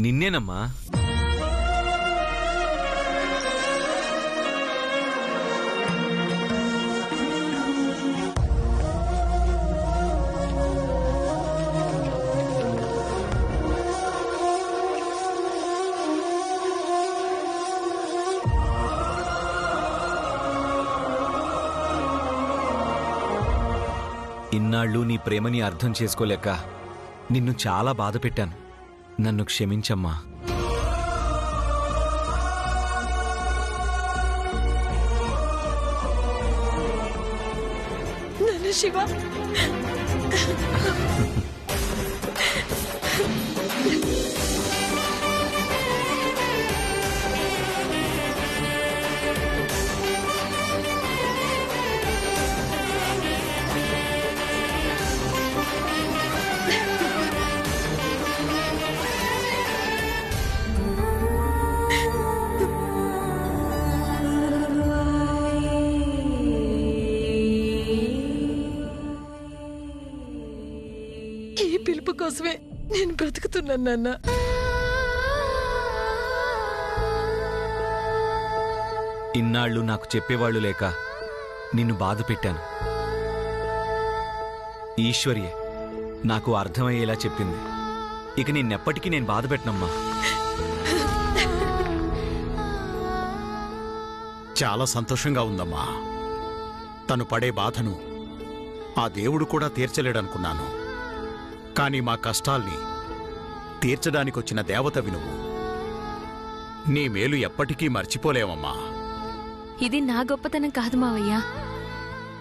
నిన్నేనమ్మా. ఇన్నాళ్ళు నీ ప్రేమని అర్థం చేసుకోలేక నిన్ను చాలా బాధ పెట్టాను. నన్ను క్షమించమ్మా. శివ, ఈ పిలుపు కోసమే నేను బ్రతుకుతున్నాను నాన్న. ఇన్నాళ్ళు నాకు చెప్పేవాళ్లు లేక నిన్ను బాధ పెట్టాను. ఈశ్వర్యే నాకు అర్థమయ్యేలా చెప్పింది. ఇక నిన్నెప్పటికీ నేను బాధ పెట్టనమ్మా. చాలా సంతోషంగా ఉందమ్మా. తను పడే బాధను ఆ దేవుడు కూడా తీర్చలేడనుకున్నాను. కానీ మా కష్టాల్ని తీర్చడానికొచ్చిన దేవతవి నువ్వు. నీ మేలు ఎప్పటికీ మర్చిపోలేవమ్మా. ఇది నా గొప్పతనం కాదు మావయ్య.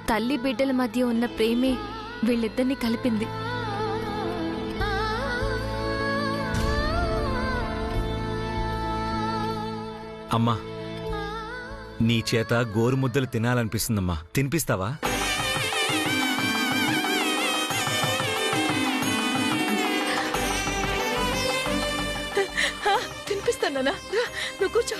తల్లి బిడ్డల మధ్య ఉన్న ప్రేమే వీళ్ళిద్దరినీ కలిపింది. అమ్మా, నీ చేత గోరుముద్దలు తినాలనిపిస్తుందమ్మా. తినిపిస్తావా? తినిపిస్తానా? నువ్వు కూర్చో.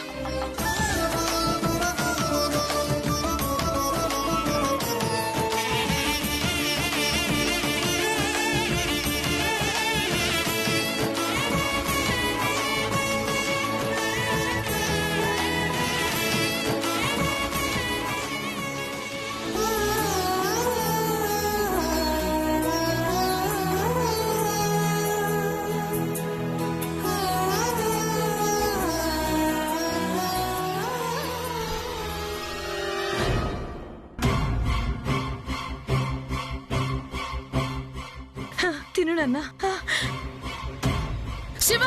తిను నాన్న. శివ,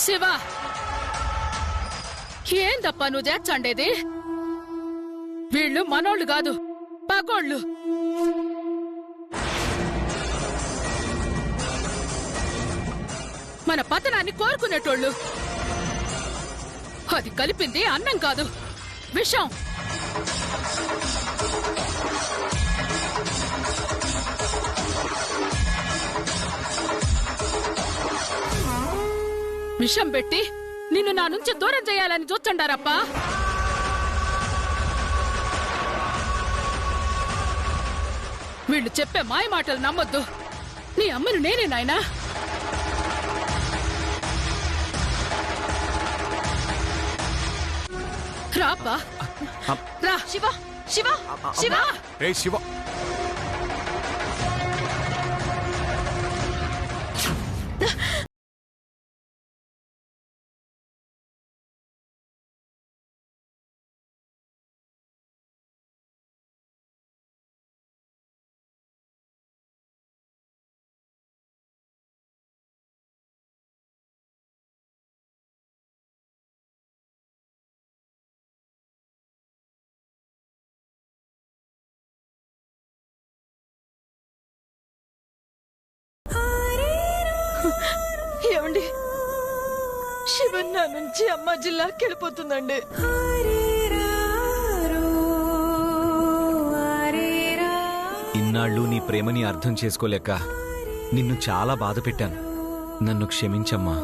శివ, ఏందప్ప నువ్వు చేచ్చండేది? వీళ్ళు మనోళ్ళు కాదు, పగోళ్ళు. మన పతనాన్ని కోరుకునేటోళ్ళు. అది కలిపింది అన్నం కాదు, విషం. విషం పెట్టి నిన్ను నా నుంచి దూరం చేయాలని చూచండారప్పా. వీళ్ళు చెప్పే మాయ మాటలు నమ్మొద్దు. నీ అమ్మను నేనే నాయనా. రాపా, రా. శివ, శివ, శివ, శివ. శివన్ నా నుంచి అమ్మ జిల్లాకి వెళ్ళిపోతుందండి. ఇన్నాళ్ళు నీ ప్రేమని అర్థం చేసుకోలేక నిన్ను చాలా బాధ పెట్టాను. నన్ను క్షమించమ్మా.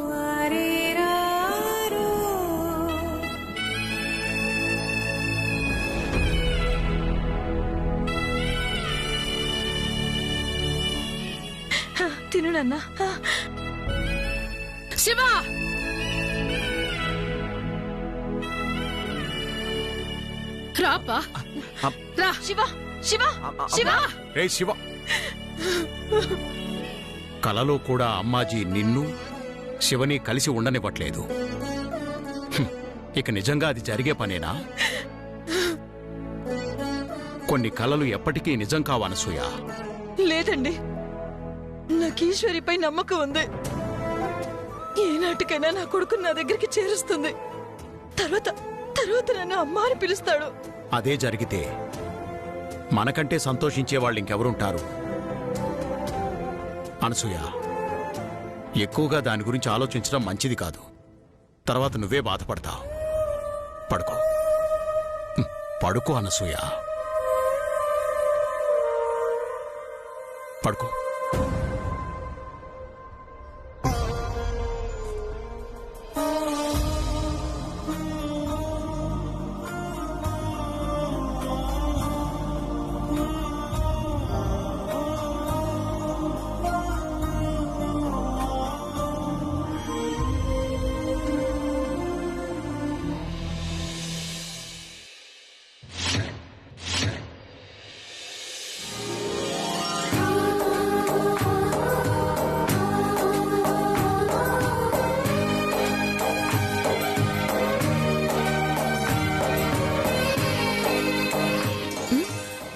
తిను నాన్న. శివ, రాపా రా. శివ శివ శివ రే శివ, కలలో కూడా అమ్మాజీ నిన్ను శివని కలిసి ఉండనివ్వట్లేదు. ఇక నిజంగా అది జరిగే పనేనా? కొన్ని కలలు ఎప్పటికీ నిజం కావు అనసూయ. లేదండి, నాకు ఈశ్వరిపై నమ్మకం ఉంది. ఏనాటికైనా నా కొడుకు నా దగ్గరికి చేరుస్తుంది. తర్వాత నన్ను అమ్మ అని పిలుస్తాడు. అదే జరిగితే మనకంటే సంతోషించే వాళ్ళు ఇంకెవరుంటారు? అనసూయ, ఎక్కువగా దాని గురించి ఆలోచించడం మంచిది కాదు. తర్వాత నువ్వే బాధపడతావు. పడుకో, పడుకో అనసూయ, పడుకో.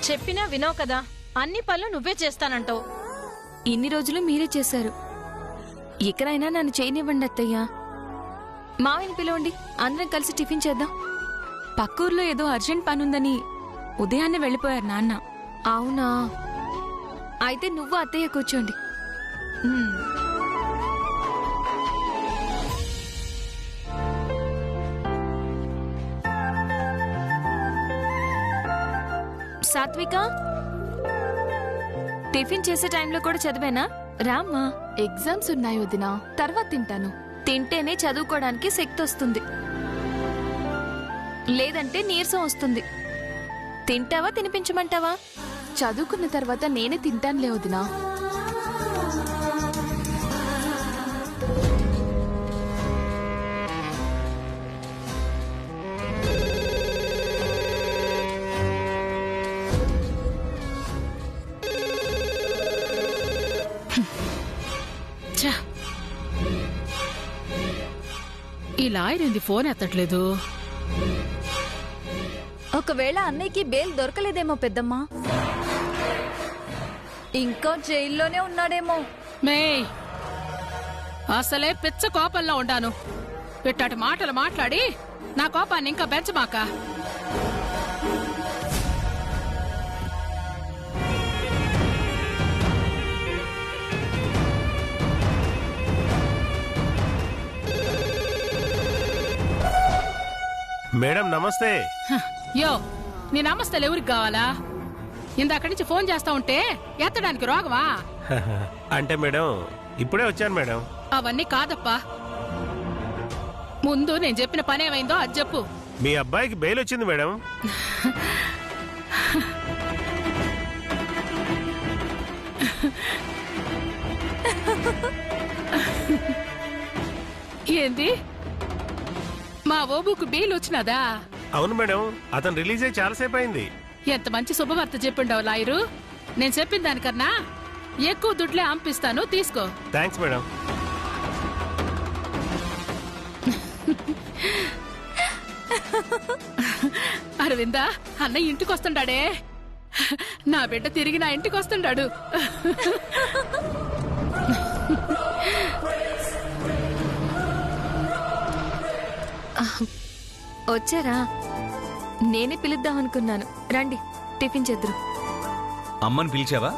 చెప్పినా వినవు కదా, అన్ని పనులు నువ్వే చేస్తానంటావు. ఇన్ని రోజులు మీరే చేశారు, ఇకనైనా నన్ను చేయనివ్వండి అత్తయ్య. మావిని పిలవండి, అందరం కలిసి టిఫిన్ చేద్దాం. పక్కూర్లో ఏదో అర్జెంట్ పనుందని ఉదయాన్నే వెళ్ళిపోయారు నాన్న. అవునా? అయితే నువ్వు అత్తయ్య కూర్చోండి. సాత్విక, టిఫిన్ చేసే టైంలో కూడా చదివేనా? రామ్మా. ఎగ్జామ్స్ ఉన్నాయి వదినా, తర్వాత తింటాను. తింటేనే చదువుకోవడానికి శక్తి వస్తుంది, లేదంటే నీరసం వస్తుంది. తింటావా, తినిపించమంటావా? చదువుకున్న తర్వాత నేనే తింటానులే వదినా. ఈ లాయర్ ఫోన్ ఎత్తట్లేదు. ఒకవేళ అన్నయ్యకి బెయిల్ దొరకలేదేమో పెద్దమ్మా, ఇంకా జైల్లోనే ఉన్నాడేమో. మేయ్, అసలే పిచ్చ కోపంలో ఉండాను. ఇట్టాటి మాటలు మాట్లాడి నా కోపాన్ని ఇంకా పెంచమాక. మేడం నమస్తే. యో, నీ నమస్తేలు ఎవరికి కావాలా? ఇందాక నుంచి ఫోన్ చేస్తా ఉంటే ఎత్తడానికి రోగమా? అంటే మేడం ఇప్పుడే వచ్చాను మేడం. అవన్నీ కాదప్పా, ముందు నేను చెప్పిన పనేమైందో అది చెప్పు. మీ అబ్బాయికి బెయిల్ వచ్చింది మేడం. ఏంది? మా ఓబుకు బెయిల్ వచ్చినదా? అవును మేడం, అతను రిలీజ్ అయ్యి చాలాసేపు అయింది. ఎంత మంచి శుభవార్త చెప్పిండవు లాయరు. నేను చెప్పిన దానికన్నా ఎక్కువ దుడ్లే అంపిస్తాను, తీసుకో. Thanks madam. అరవిందా, అన్నయ్య ఇంటికి వస్తుండాడే. నా బిడ్డ తిరిగి నా ఇంటికి వస్తుండాడు. వచ్చారా? నేనే పిలుద్దాం అనుకున్నాను. రండి, టిఫిన్ చేద్దురు. అమ్మని పిలిచావా?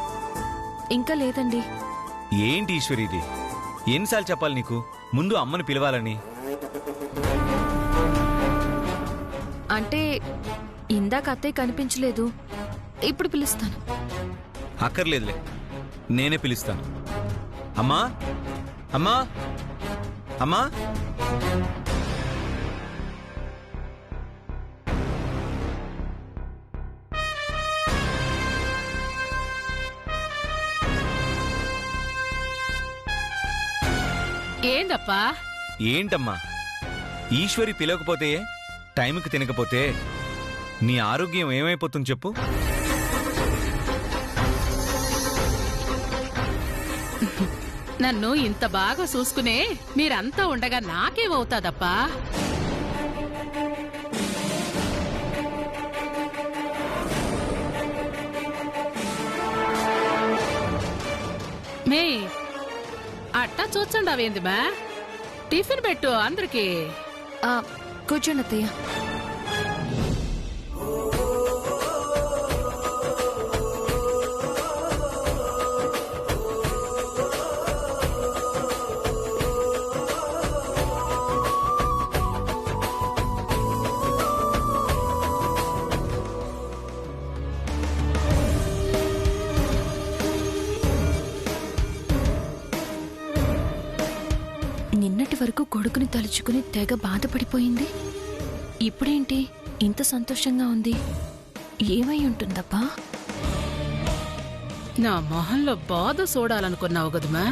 ఇంకా లేదండి. ఏంటి ఈశ్వరి ఇది? ఎన్నిసార్లు చెప్పాలి నీకు ముందు అమ్మని పిలవాలని? అంటే ఇందాక అత్తయ్య కనిపించలేదు, ఇప్పుడు పిలుస్తాను. అక్కర్లేదులే, నేనే పిలుస్తాను. అమ్మా, అమ్మా, అమ్మా. ఏందప్పా? ఏంటమ్మా, ఈశ్వరి పిలవకపోతే, టైంకి తినకపోతే నీ ఆరోగ్యం ఏమైపోతుంది చెప్పు? నన్ను ఇంత బాగా చూసుకునే మీరంతా ఉండగా నాకేమవుతాదప్పా? మే అట్టా చూచండావేంది బా? టిఫిన్ పెట్టు అందరికి. కూర్చోండి అత్తయ్య. నిన్నటి వరకు కొడుకుని తలుచుకుని తెగ బాధపడిపోయింది. ఇప్పుడేంటి ఇంత సంతోషంగా ఉంది? ఏమై ఉంటుందబ్బా? నా మొహంలో బాధ చూడాలనుకున్నావు కదమ్మా,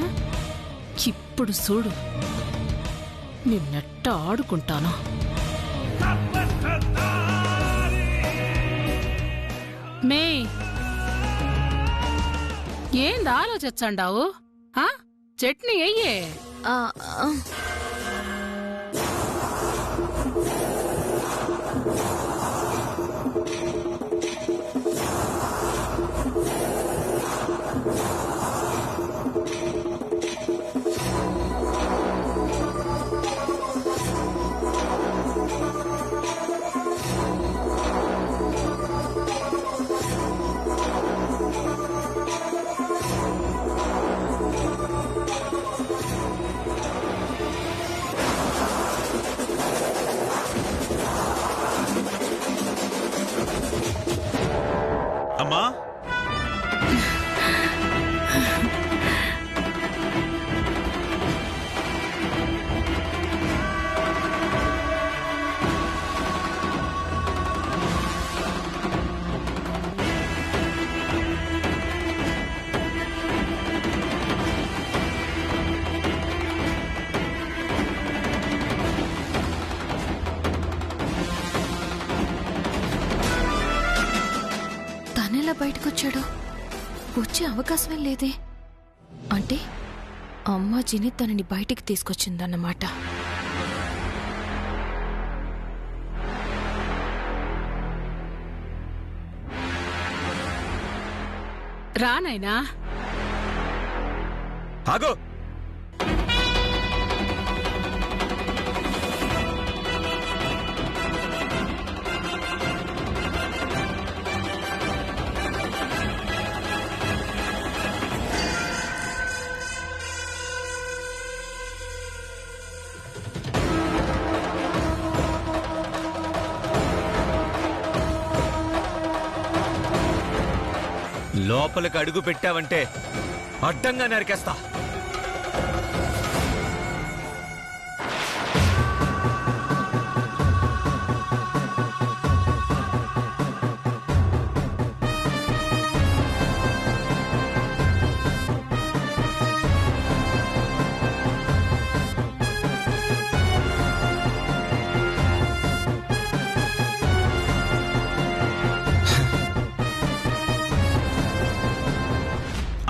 ఇప్పుడు చూడు నిన్నెట్ట ఆడుకుంటాను. మే ఏంది ఆలోచించండావు? చట్నీ అయ్యే. అమ్మా, తనెలా బయటకొచ్చాడు? వచ్చే అవకాశమే లేదే. అంటే అమ్మాజీని తనని బయటికి తీసుకొచ్చిందన్నమాట. రానైనా ఆగో. లోపలికి అడుగు పెట్టావంటే అడ్డంగా నరికేస్తా.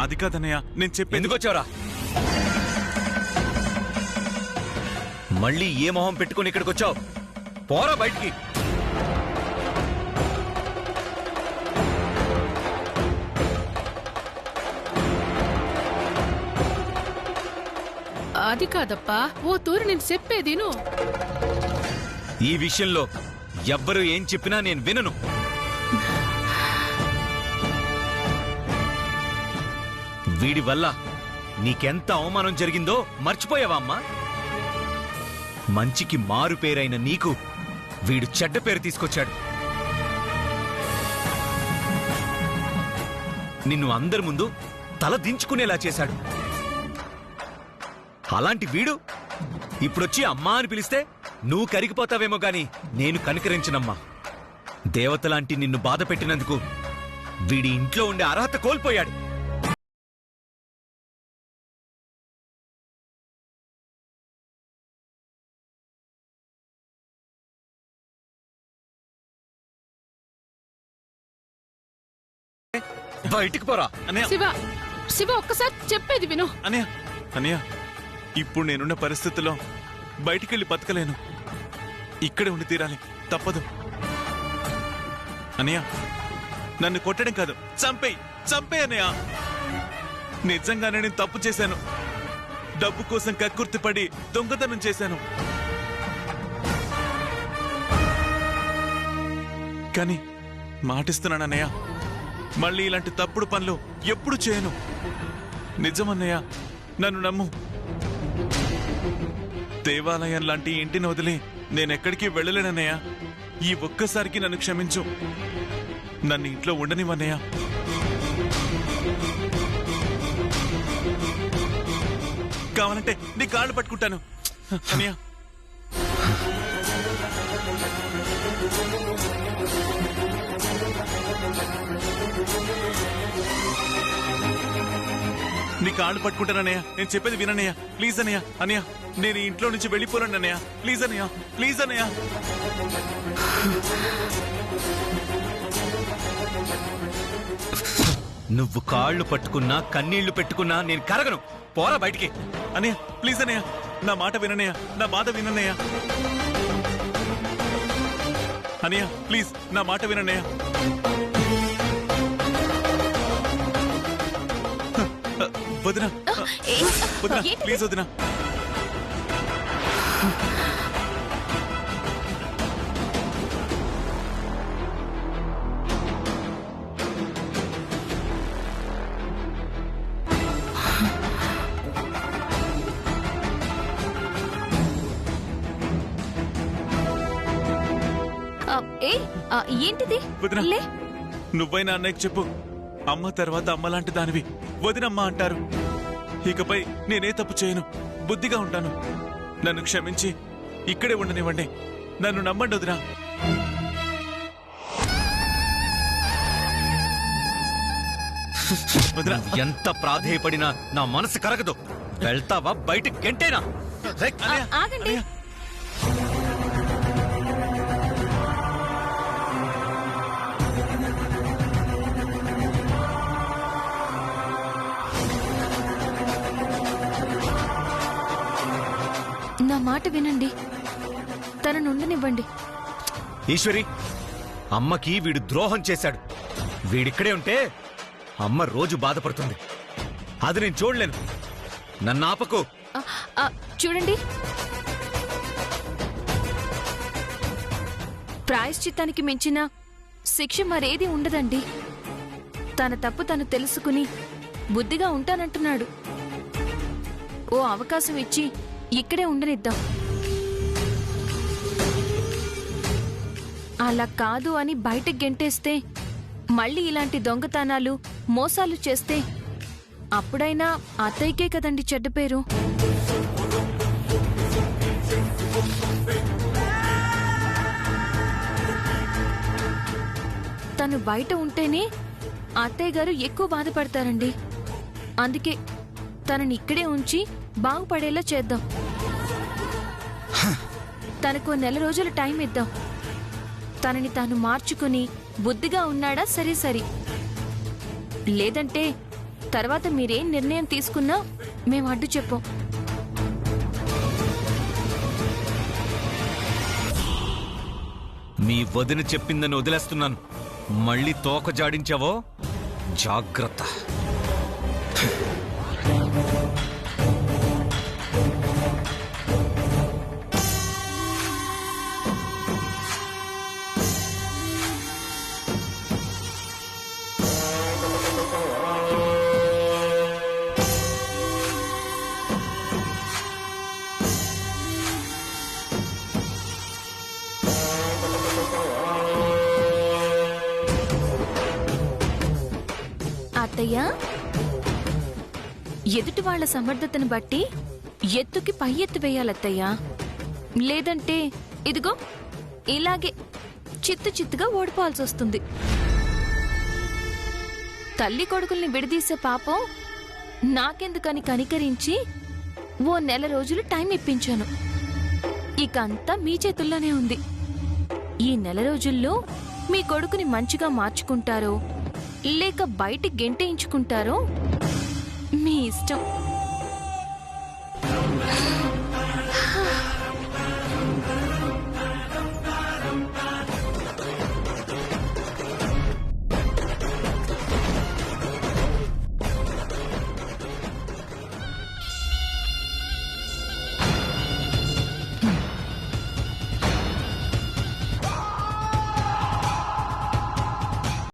అది కాదన్నయ్య, నేను చెప్పి ఎందుకు వచ్చావురా? మళ్ళీ ఏ మొహం పెట్టుకుని ఇక్కడికి వచ్చావు? పోరా బయటికి. అది కాదప్పా, ఓ తూరు నేను చెప్పేదిను. ఈ విషయంలో ఎవ్వరూ ఏం చెప్పినా నేను వినను. వీడి వల్ల నీకెంత అవమానం జరిగిందో మర్చిపోయావా అమ్మా? మంచికి మారు పేరైన నీకు వీడు చెడ్డ పేరు తీసుకొచ్చాడు. నిన్ను అందరి ముందు తల దించుకునేలా చేశాడు. అలాంటి వీడు ఇప్పుడొచ్చి అమ్మా అని పిలిస్తే నువ్వు కరిగిపోతావేమో గాని నేను కనికరించనమ్మా. దేవతలాంటి నిన్ను బాధ పెట్టినందుకు వీడి ఇంట్లో ఉండే అర్హత కోల్పోయాడు. బయటికి పోరా. శివ శివ ఒక్కసారి చెప్పేది విను. అన్నయ్య అన్నయ్య, ఇప్పుడు నేనున్న పరిస్థితుల్లో బయటికెళ్ళి బతకలేను. ఇక్కడే ఉండి తీరాలి, తప్పదు. అన్నయ్య, నన్ను కొట్టడం కాదు, చంపేయ్ చంపేయ్ అన్నయ్య. నిజంగానే నేను తప్పు చేశాను. డబ్బు కోసం కక్కుర్తిపడి దొంగతనం చేశాను. కానీ మాటిస్తున్నాను అన్నయ్య, మళ్ళీ ఇలాంటి తప్పుడు పనులు ఎప్పుడు చేయను. నిజమన్నయ్య, నన్ను నమ్ము. దేవాలయం లాంటి ఇంటిని వదిలి నేనెక్కడికి వెళ్ళలేనన్నయ్య. ఈ ఒక్కసారికి నన్ను క్షమించు. నన్ను ఇంట్లో ఉండనివన్నయ్య. కావాలంటే నీ కాళ్ళు పట్టుకుంటాను అన్నయ్య. నీ కాళ్ళు పట్టుకుంటానన్నయ్య. నేను చెప్పేది వినన్నయ్య, ప్లీజ్ అన్నయ్య. అన్నయ్య, నేను ఇంట్లో నుంచి వెళ్ళిపోలేను అన్నయ్య. ప్లీజ్ అన్నయ్య, ప్లీజ్ అన్నయ్య. నువ్వు కాళ్ళు పట్టుకున్నా కన్నీళ్లు పెట్టుకున్నా నేను కరగను. పోరా బయటికి. అన్నయ్య, ప్లీజ్ అన్నయ్య, నా మాట వినన్నయ్య, నా బాధ వినన్నయ్య. అన్నయ్య, ప్లీజ్ నా మాట వినన్నయ్య. వదినా, వదినా, ప్లీజ్ వదినా. ఏంటిది? వదినా, నువ్వైనా అన్నయ్యకి చెప్పు. అమ్మ తర్వాత అమ్మ లాంటి దానివి వదినమ్మ అంటారు. ఇకపై నేనే తప్పు చేయను, బుద్ధిగా ఉంటాను. నన్ను క్షమించి ఇక్కడే ఉండనివ్వండి. నన్ను నమ్మండి వదినా. వదినా, ఎంత ప్రాధేయపడినా నా మనసు కరగదు. వెళ్తావా బయటికి గంటేనా? ఆగండి. నా మాట వినండి, తనను ఉండనివ్వండి. ఈశ్వరి, అమ్మకి వీడు ద్రోహం చేశాడు. వీడిక్కడే ఉంటే అమ్మ రోజు బాధపడుతుంది. అది నేను చూడలేను. నన్ను ఆపకు. చూడండి, ప్రాయశ్చిత్తానికి మించిన శిక్ష మరేది ఉండదండి. తన తప్పు తను తెలుసుకుని బుద్ధిగా ఉంటానంటున్నాడు. ఓ అవకాశం ఇచ్చి ఇక్కడే ఉండనిద్దాం. అలా కాదు అని బయటకు గెంటేస్తే, మళ్ళీ ఇలాంటి దొంగతనాలు మోసాలు చేస్తే అప్పుడైనా అత్తయ్యకే కదండి చెడ్డ పేరు. తను బయట ఉంటేనే అత్తయ్య గారు ఎక్కువ బాధపడతారండి. అందుకే తనని ఇక్కడే ఉంచి బాగుపడేలా చేద్దాం. తనకు నెల రోజుల టైం ఇద్దాం. తనని తాను మార్చుకుని బుద్ధిగా ఉన్నాడా సరే సరి. లేదంటే తర్వాత మీరేం నిర్ణయం తీసుకున్నా మేము అడ్డు చెప్పం. మీ వదిన చెప్పిందని వదిలేస్తున్నాను. మళ్ళీ తోక జాడించావో జాగ్రత్త. అత్తయ్య ఎదుటి వాళ్ళ సమర్థతను బట్టి ఎత్తుకి పై ఎత్తు వేయాలత్తయ్యా. లేదంటే ఇదిగో ఇలాగే చిత్తుగా ఓడిపోవాల్సి వస్తుంది. తల్లి కొడుకుల్ని విడదీసే పాపం నాకెందుకని కనికరించి ఓ నెల రోజులు టైం ఇప్పించాను. ఇక అంతా మీ చేతుల్లోనే ఉంది. ఈ నెల రోజుల్లో మీ కొడుకుని మంచిగా మార్చుకుంటారో లేక బయటి గెంటేయించుకుంటారో మీ ఇష్టం.